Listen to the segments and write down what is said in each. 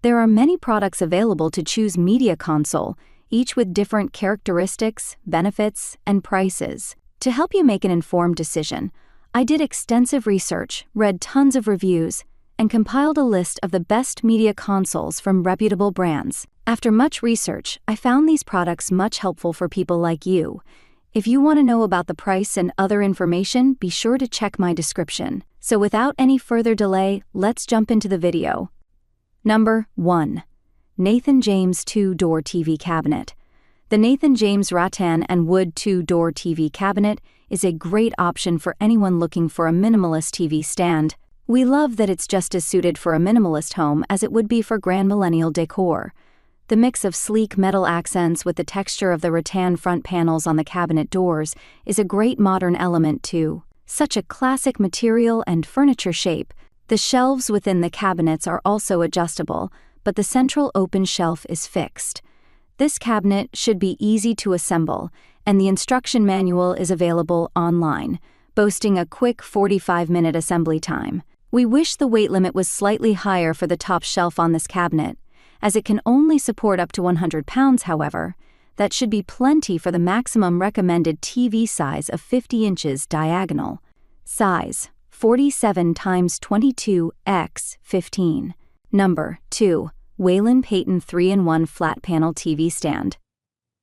There are many products available to choose media console, each with different characteristics, benefits, and prices. To help you make an informed decision, I did extensive research, read tons of reviews, and compiled a list of the best media consoles from reputable brands. After much research, I found these products much helpful for people like you. If you want to know about the price and other information, be sure to check my description. So without any further delay, let's jump into the video. Number 1. Nathan James 2-Door TV Cabinet. The Nathan James rattan and wood 2-door TV cabinet is a great option for anyone looking for a minimalist TV stand. We love that it's just as suited for a minimalist home as it would be for grand millennial decor. The mix of sleek metal accents with the texture of the rattan front panels on the cabinet doors is a great modern element too. Such a classic material and furniture shape. The shelves within the cabinets are also adjustable, but the central open shelf is fixed. This cabinet should be easy to assemble, and the instruction manual is available online, boasting a quick 45-minute assembly time. We wish the weight limit was slightly higher for the top shelf on this cabinet, as it can only support up to 100 pounds, however. That should be plenty for the maximum recommended TV size of 50 inches diagonal. Size: 47 x 22 x 15. Number 2. Whalen Payton 3-in-1 Flat Panel TV Stand.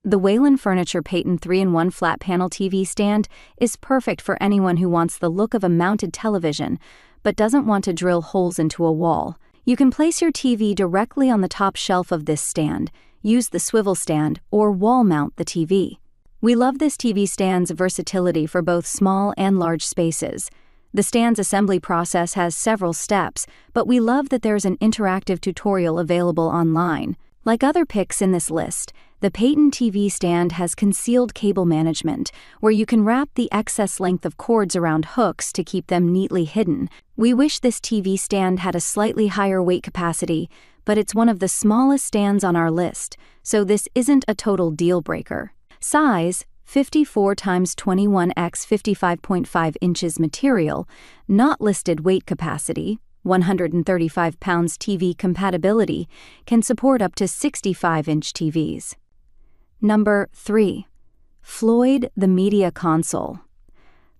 The Whalen Furniture Payton 3-in-1 Flat Panel TV Stand is perfect for anyone who wants the look of a mounted television, but doesn't want to drill holes into a wall. You can place your TV directly on the top shelf of this stand, use the swivel stand, or wall mount the TV. We love this TV stand's versatility for both small and large spaces. The stand's assembly process has several steps, but we love that there's an interactive tutorial available online. Like other picks in this list, the Payton TV stand has concealed cable management, where you can wrap the excess length of cords around hooks to keep them neatly hidden. We wish this TV stand had a slightly higher weight capacity, but it's one of the smallest stands on our list, so this isn't a total deal breaker. Size: 54 x 21 x 55.5 inches material, not listed. Weight capacity: 135 pounds. TV compatibility: can support up to 65-inch TVs. Number 3. Floyd the Media Console.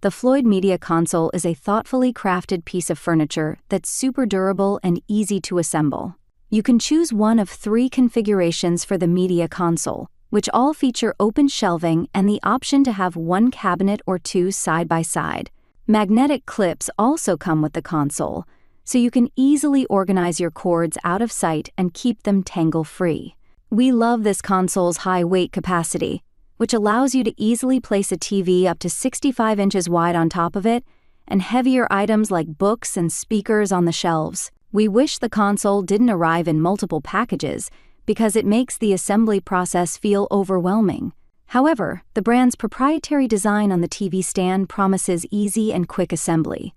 The Floyd Media Console is a thoughtfully crafted piece of furniture that's super durable and easy to assemble. You can choose one of 3 configurations for the media console, which all feature open shelving and the option to have one cabinet or 2 side by side. Magnetic clips also come with the console, so you can easily organize your cords out of sight and keep them tangle-free. We love this console's high weight capacity, which allows you to easily place a TV up to 65 inches wide on top of it, and heavier items like books and speakers on the shelves. We wish the console didn't arrive in multiple packages, because it makes the assembly process feel overwhelming. However, the brand's proprietary design on the TV stand promises easy and quick assembly.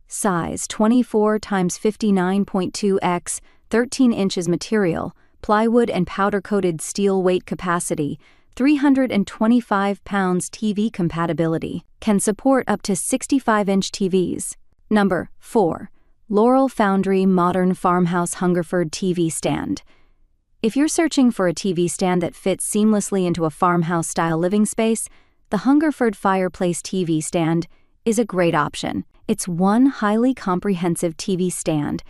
Size: 24 x 59.2 x 13 inches material, plywood and powder-coated steel. Weight capacity: 325 pounds. TV compatibility: can support up to 65-inch TVs. Number 4. Laurel Foundry Modern Farmhouse Hungerford TV Stand. If you're searching for a TV stand that fits seamlessly into a farmhouse-style living space, the Hungerford Fireplace TV stand is a great option. It's one highly comprehensive TV stand,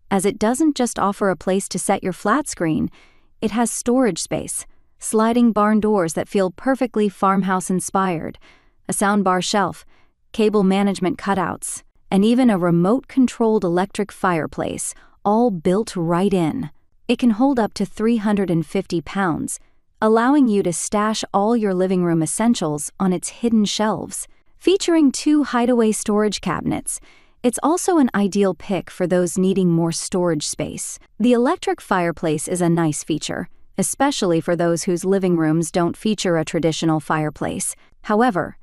as it doesn't just offer a place to set your flat screen. It has storage space, sliding barn doors that feel perfectly farmhouse-inspired, a soundbar shelf, cable management cutouts, and even a remote-controlled electric fireplace, all built right in. It can hold up to 350 pounds, allowing you to stash all your living room essentials on its hidden shelves. Featuring 2 hideaway storage cabinets, it's also an ideal pick for those needing more storage space. The electric fireplace is a nice feature, especially for those whose living rooms don't feature a traditional fireplace. However,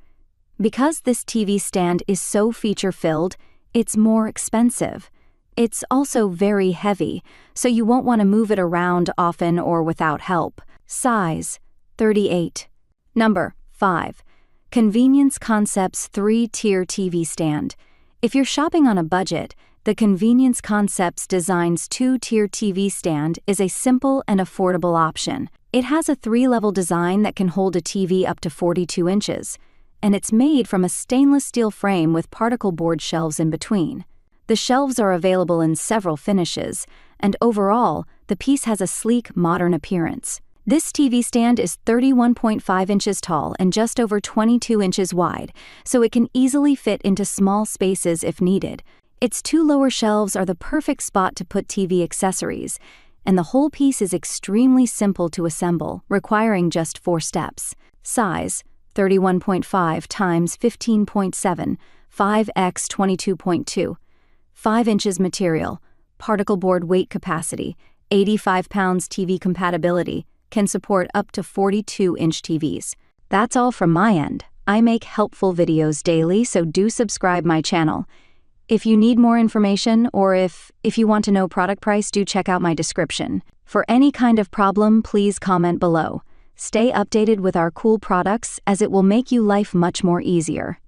because this TV stand is so feature-filled, it's more expensive. It's also very heavy, so you won't want to move it around often or without help. Size: 38. Number 5. Convenience Concepts 3-Tier TV Stand. If you're shopping on a budget, The Convenience Concepts Design's two-tier TV stand is a simple and affordable option. It has a 3-level design that can hold a TV up to 42 inches, and it's made from a stainless steel frame with particle board shelves in between. The shelves are available in several finishes, and overall, the piece has a sleek, modern appearance. This TV stand is 31.5 inches tall and just over 22 inches wide, so it can easily fit into small spaces if needed. Its 2 lower shelves are the perfect spot to put TV accessories, and the whole piece is extremely simple to assemble, requiring just 4 steps. Size: 31.5 times 15.7, 5x 22.2. 5 inches material, particle board weight capacity, 85 pounds TV compatibility, can support up to 42-inch TVs. That's all from my end. I make helpful videos daily, so do subscribe my channel. If you need more information or if you want to know product price, do check out my description. For any kind of problem, please comment below. Stay updated with our cool products as it will make you life much more easier.